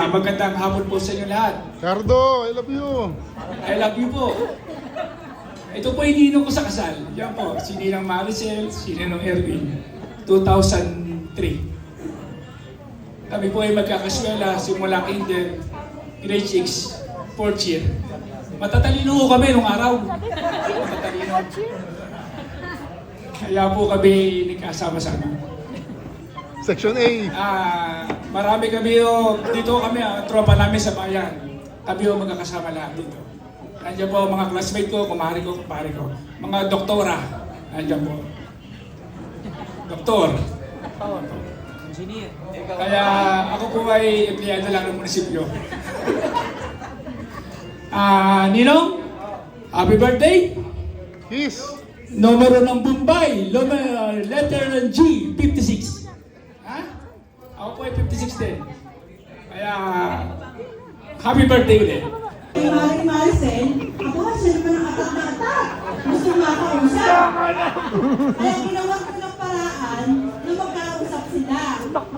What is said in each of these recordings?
Magandang hapon po sa inyo lahat. Cardo, I love you. I love you po. Ito po iniinom ko sa kasal. Yan po, si Ninang Maricel, si Ninong Erwin, 2003. Kami po ay magkakaswela simula kinder, grade 6, 4th year. Matatalino ko kami nung araw. Matatalino. Kaya po kami nagkasama-sama. Section A. Marami kami dito kami, tropa namin sa bayan. Kami magkakasama lahat dito. Nandiyan po mga classmate ko, kumari ko, kumpare ko. Mga doktora, nandiyan po. Doktor. Engineer. Kaya ako po ay empleyado lang ng munisipyo. Ninong, happy birthday! Kiss. Numero ng Bombay, letter ng G, 56. Ha? Ako po ay 56 din. Kaya, happy birthday ulit. Kay Maring Maricel, ako siya naman ang atak-atak. Gusto makausap. Kaya ginawa ko ng paraan na magkausap sila.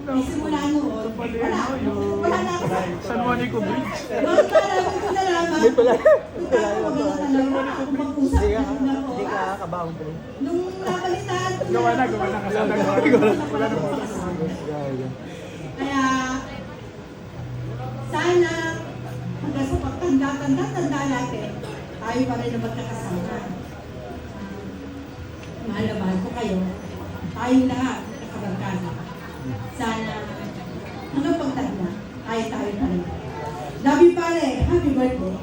May simula noon, wala na ako. San Juanico Bridge. Noon talaga ko nalaman, kung mag-usap na ako. Hindi ka kabaong po. Nung nabalitaan ko Gawa na kasama. Kaya, sana, hanggang sa pagtanda natin, tayo pa rin na magkakasama. Mahal na mahal ko kayo. Tayong lahat, nakabarkada. Sana, hanggang pagtanda, tayo pa rin. Love you, pare. Happy birthday.